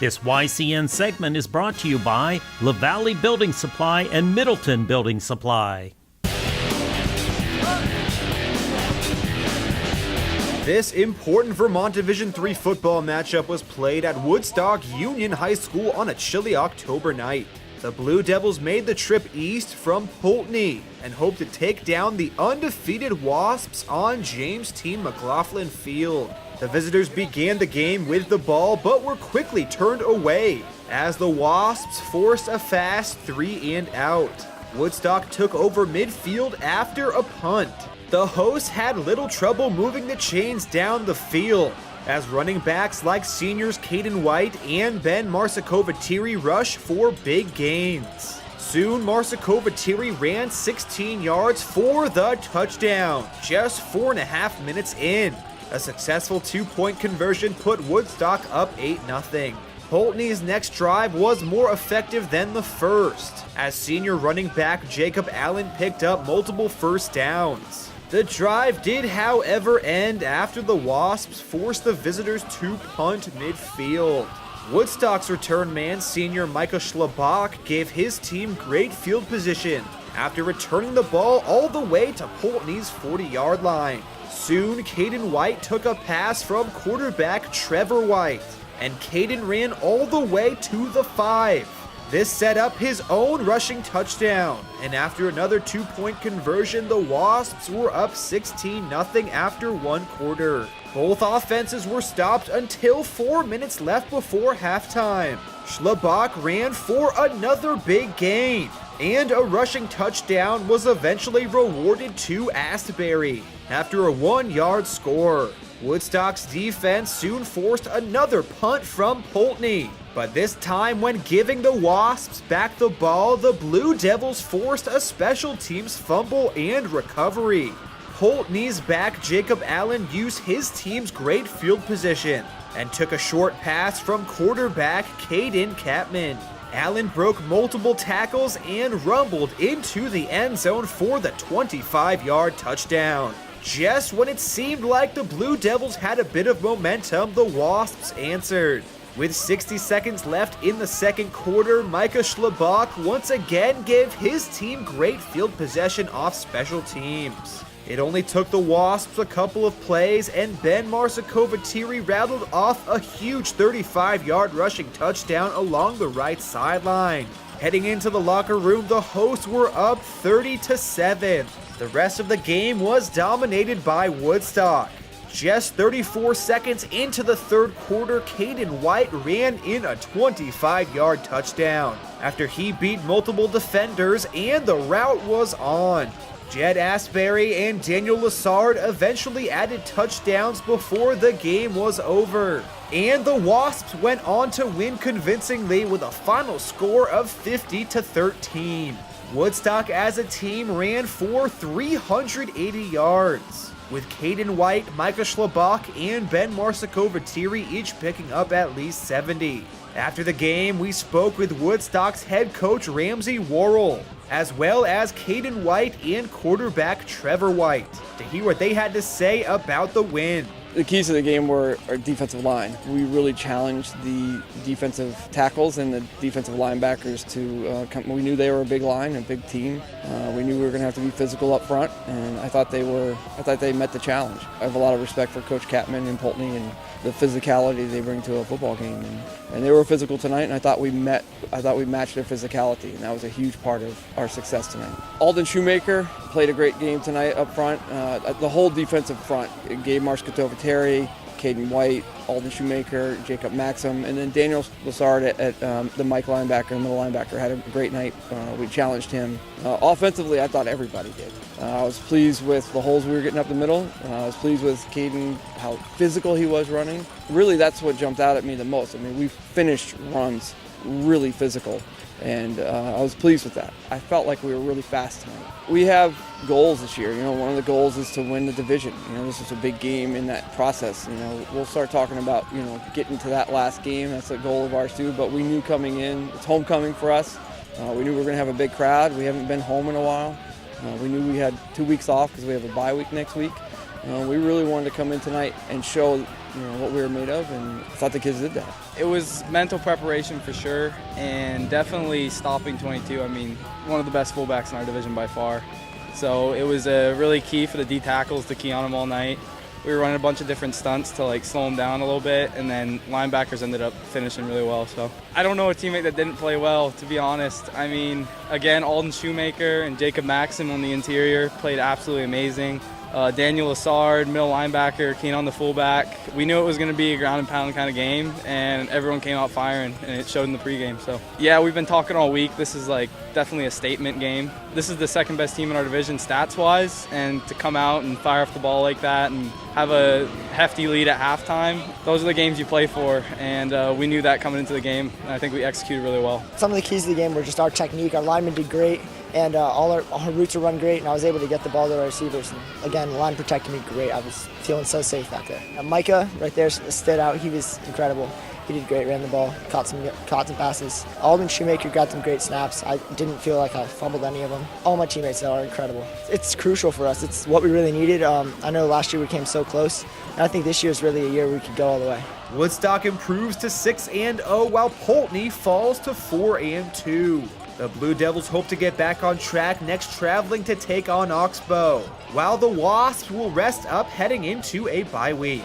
This YCN segment is brought to you by LaValley Building Supply and Middleton Building Supply. This important Vermont Division III football matchup was played at Woodstock Union High School on a chilly October night. The Blue Devils made the trip east from Poultney and hoped to take down the undefeated Wasps on James T. McLaughlin Field. The visitors began the game with the ball but were quickly turned away as the Wasps forced a fast 3-and-out. Woodstock took over midfield after a punt. The hosts had little trouble moving the chains down the field as running backs like seniors Caden White and Ben Marsakovatiri rushed for big gains. Soon, Marsakovatiri ran 16 yards for the touchdown, just 4.5 minutes in. A successful 2-point conversion put Woodstock up 8-0. Poultney's next drive was more effective than the first, as senior running back Jacob Allen picked up multiple first downs. The drive did, however, end after the Wasps forced the visitors to punt midfield. Woodstock's return man, senior Micah Schlabach, gave his team great field position after returning the ball all the way to Poultney's 40-yard line. Soon, Caden White took a pass from quarterback Trevor White, and Caden ran all the way to the 5. This set up his own rushing touchdown, and after another 2-point conversion, the Wasps were up 16-0 after one quarter. Both offenses were stopped until 4 minutes left before halftime. Schlabach ran for another big gain, and a rushing touchdown was eventually rewarded to Astbury after a 1-yard score. Woodstock's defense soon forced another punt from Poultney, but this time when giving the Wasps back the ball, the Blue Devils forced a special teams fumble and recovery. Poultney's back Jacob Allen used his team's great field position and took a short pass from quarterback Caden Catman. Allen broke multiple tackles and rumbled into the end zone for the 25-yard touchdown. Just when it seemed like the Blue Devils had a bit of momentum, the Wasps answered. With 60 seconds left in the second quarter, Micah Schlabach once again gave his team great field possession off special teams. It only took the Wasps a couple of plays, and Ben Marsakovatiri rattled off a huge 35-yard rushing touchdown along the right sideline. Heading into the locker room, the hosts were up 30-7. The rest of the game was dominated by Woodstock. Just 34 seconds into the third quarter, Caden White ran in a 25-yard touchdown after he beat multiple defenders, and the route was on. Jed Astbury and Daniel Lassard eventually added touchdowns before the game was over. And the Wasps went on to win convincingly with a final score of 50-13. Woodstock as a team ran for 380 yards, with Caden White, Micah Schlabach, and Ben Marsakovatiri each picking up at least 70. After the game, we spoke with Woodstock's head coach Ramsey Worrell, as well as Caden White and quarterback Trevor White, to hear what they had to say about the win. The keys to the game were our defensive line. We really challenged the defensive tackles and the defensive linebackers to we knew they were a big line, a big team. We knew we were going to have to be physical up front, and I thought they met the challenge. I have a lot of respect for Coach Catman and Poultney and the physicality they bring to a football game, and they were physical tonight, and I thought we matched their physicality, and that was a huge part of our success tonight. Alden Shoemaker played a great game tonight up front. The whole defensive front, Gabe Marsakovatiri, Caden White, Alden Shoemaker, Jacob Maxim, and then Daniel Lassard at the Mike linebacker and middle linebacker had a great night. We challenged him. Offensively, I thought everybody did. I was pleased with the holes we were getting up the middle. I was pleased with Caden, how physical he was running. Really, that's what jumped out at me the most. I mean, we finished runs really physical, and I was pleased with that. I felt like we were really fast tonight. We have goals this year. One of the goals is to win the division. This is a big game in that process. We'll start talking about, getting to that last game. That's a goal of ours too, but we knew coming in, it's homecoming for us. We knew we were going to have a big crowd. We haven't been home in a while. We knew we had 2 weeks off because we have a bye week next week. We really wanted to come in tonight and show what we were made of, and I thought the kids did that. It was mental preparation for sure, and definitely stopping 22. I mean, one of the best fullbacks in our division by far. So it was really key for the D tackles to key on him all night. We were running a bunch of different stunts to slow him down a little bit, and then linebackers ended up finishing really well. So I don't know a teammate that didn't play well, to be honest. I mean, again, Alden Shoemaker and Jacob Maxim on the interior played absolutely amazing. Daniel Lassard, middle linebacker, Keen on the fullback. We knew it was going to be a ground and pound kind of game, and everyone came out firing, and it showed in the pregame. So yeah, we've been talking all week. This is definitely a statement game. This is the second best team in our division stats-wise, and to come out and fire off the ball like that and have a hefty lead at halftime, those are the games you play for, and we knew that coming into the game, and I think we executed really well. Some of the keys to the game were just our technique. Our linemen did great, and all our routes were run great, and I was able to get the ball to our receivers. And again, the line protected me great. I was feeling so safe back there. Micah right there stood out. He was incredible. He did great, ran the ball, caught some passes. Alden Shoemaker got some great snaps. I didn't feel like I fumbled any of them. All my teammates are incredible. It's crucial for us. It's what we really needed. I know last year we came so close, and I think this year is really a year we could go all the way. Woodstock improves to 6-0, while Poultney falls to 4-2. The Blue Devils hope to get back on track next, traveling to take on Oxbow, while the Wasps will rest up heading into a bye week.